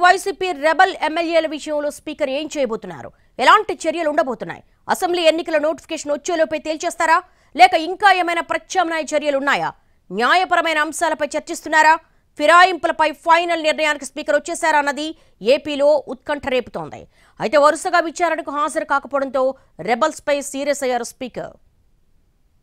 YCP rebel ఎమ్మెల్యేల విషయంలో speaker ఏం చేయబోతున్నారు? ఎలాంటి చర్యలు ఉండబోతున్నాయి? అసెంబ్లీ ఎన్నికల నోటిఫికేషన్ వచ్చేలోపే తేల్చేస్తారా? లేక ఇంకా ఏమైనా ప్రత్యామ్నాయ చర్యలు ఉన్నాయా? న్యాయపరమైన అంశాలపై చర్చిస్తున్నారా? ఫిరాయింపులపై ఫైనల్ నిర్ణయానికి స్పీకర్ వచ్చేశారా అన్నది ఏపీలో ఉత్కంఠ రేపుతోంది. అయితే వరుసగా విచారణకు హాజరు కాకపోవడంతో రెబల్స్ పై సీరియస్ అయ్యారు speaker.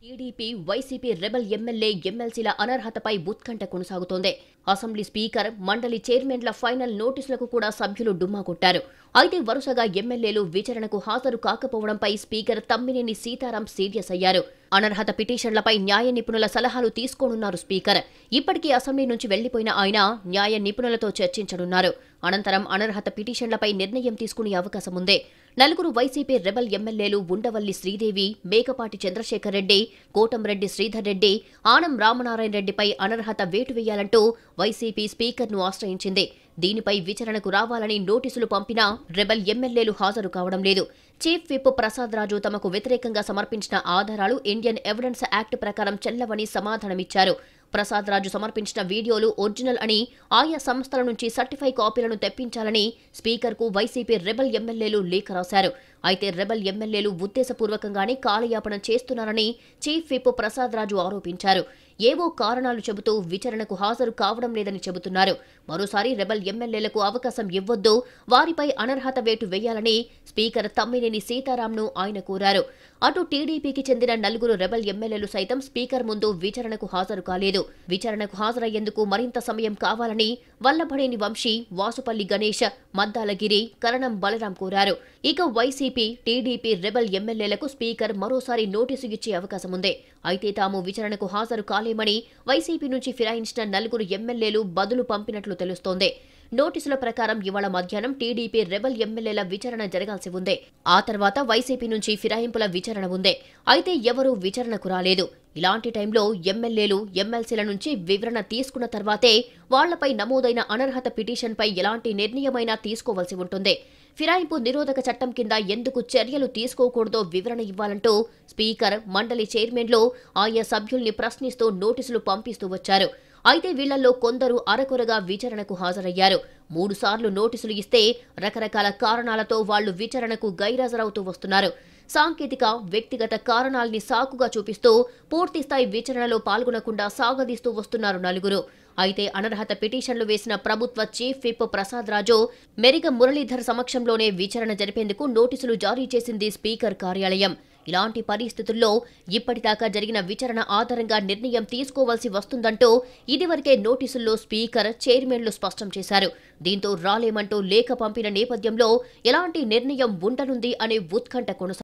TDP YCP rebel MLA ఎమ్మెల్సీల అనర్హతపై ఉత్కంఠ కొనసాగుతోంది. అసెంబ్లీ స్పీకర్, మండలి చైర్మన్ల ఫైనల్ నోటీసులకు కూడా సభ్యులు డుమ్మా కొట్టారు. అయితే వరుసగా ఎమ్మెల్యేలు విచారణకు హాజరు కాకపోవడంపై స్పీకర్ తమ్మినేని సీతారాం సీరియస్ అయ్యారు. అనర్హత పిటిషన్లపై న్యాయ నిపుణుల సలహాలు తీసుకోనున్నారు స్పీకర్. ఇప్పటికీ అసెంబ్లీ నుంచి వెళ్లిపోయిన ఆయన న్యాయ నిపుణులతో చర్చించనున్నారు. అనంతరం అనర్హత పిటిషన్లపై నిర్ణయం తీసుకునే అవకాశం ఉంది. నలుగురు వైసీపీ రెబల్ ఎమ్మెల్యేలు ఉండవల్లి శ్రీదేవి, మేకపాటి చంద్రశేఖర్ రెడ్డి, కోటంరెడ్డి శ్రీధర్ రెడ్డి, ఆనం రామనారాయణ రెడ్డిపై అనర్హత వేటు వేయాలంటూ వైసీపీ స్పీకర్ను ఆశ్రయించింది. దీనిపై విచారణకు రావాలని నోటీసులు పంపినా రెబల్ ఎమ్మెల్యేలు హాజరు కావడం లేదు. చీఫ్ విప్ ప్రసాద్ రాజు తమకు వ్యతిరేకంగా సమర్పించిన ఆధారాలు ఇండియన్ ఎవిడెన్స్ యాక్ట్ ప్రకారం చెల్లవని సమాధానమిచ్చారు. ప్రసాద్ రాజు సమర్పించిన వీడియోలు ఒరిజినల్ అని, ఆయా సంస్థల నుంచి సర్టిఫై కాపీలను తెప్పించాలని స్పీకర్కు వైసీపీ రెబల్ ఎమ్మెల్యేలు లేఖ రాశారు. అయితే రెబల్ ఎమ్మెల్యేలు ఉద్దేశపూర్వకంగానే కాలయాపన చేస్తున్నారని చీఫ్ విప్ ప్రసాద్ రాజు ఆరోపించారు. ఏవో కారణాలు చెబుతూ విచారణకు హాజరు కావడం లేదని చెబుతున్నారు. మరోసారి రెబల్ ఎమ్మెల్యేలకు అవకాశం ఇవ్వొద్దు, వారిపై అనర్హత వేటు వేయాలని స్పీకర్ తమ్మినేని సీతారాంను ఆయన కోరారు. అటు టీడీపీకి చెందిన నలుగురు రెబల్ ఎమ్మెల్యేలు సైతం స్పీకర్ ముందు విచారణకు హాజరు కాలేదు. విచారణకు హాజరయ్యేందుకు మరింత సమయం కావాలని వల్లభనేని వంశీ, వాసుపల్లి గణేష్, మద్దాలగిరి, కరణం బలరాం కోరారు. ఇక వైసీపీ, టీడీపీ రెబల్ ఎమ్మెల్యేలకు స్పీకర్ మరోసారి నోటీసు ఇచ్చే అవకాశం ఉంది. అయితే తాము విచారణకు హాజరు కాలేమని వైసీపీ నుంచి ఫిరాయించిన నలుగురు ఎమ్మెల్యేలు బదులు పంపినట్లు తెలుస్తోంది. నోటీసుల ప్రకారం ఇవాళ మధ్యాహ్నం టీడీపీ రెబల్ ఎమ్మెల్యేల విచారణ జరగాల్సి ఉంది. ఆ తర్వాత వైసీపీ నుంచి ఫిరాయింపుల విచారణ ఉంది. అయితే ఎవరూ విచారణకు రాలేదు. ఇలాంటి టైంలో ఎమ్మెల్యేలు, ఎమ్మెల్సీల నుంచి వివరణ తీసుకున్న తర్వాతే వాళ్లపై నమోదైన అనర్హత పిటిషన్పై ఎలాంటి నిర్ణయమైనా తీసుకోవాల్సి ఉంటుంది. ఫిరాయింపు నిరోధక చట్టం కింద ఎందుకు చర్యలు తీసుకోకూడదో వివరణ ఇవ్వాలంటూ స్పీకర్, మండలి చైర్మన్లు ఆయా సభ్యుల్ని ప్రశ్నిస్తూ నోటీసులు పంపిస్తూ వచ్చారు. అయితే వీళ్లలో కొందరు అరకొరగా విచారణకు హాజరయ్యారు. 3 సార్లు నోటీసులు ఇస్తే రకరకాల కారణాలతో వాళ్లు విచారణకు గైరాజరవుతూ వస్తున్నారు. సాంకేతిక, వ్యక్తిగత కారణాల్ని సాకుగా చూపిస్తూ పూర్తిస్థాయి విచారణలో పాల్గొనకుండా సాగదీస్తూ వస్తున్నారు నలుగురు. అయితే అనర్హత పిటిషన్లు వేసిన ప్రభుత్వ చీఫ్ విప్ ప్రసాద్ రాజు, మెరిగ మురళీధర్ సమక్షంలోనే విచారణ జరిపేందుకు నోటీసులు జారీ చేసింది స్పీకర్ కార్యాలయం. ఇలాంటి పరిస్థితుల్లో ఇప్పటిదాకా జరిగిన విచారణ ఆధారంగా నిర్ణయం తీసుకోవాల్సి వస్తుందంటూ ఇదివరకే నోటీసుల్లో స్పీకర్, చైర్మన్లు స్పష్టం చేశారు. దీంతో రాలేమంటూ లేఖ పంపిన నేపథ్యంలో ఎలాంటి నిర్ణయం ఉండనుంది అనే ఉత్కంఠ కొనసాగుతోంది.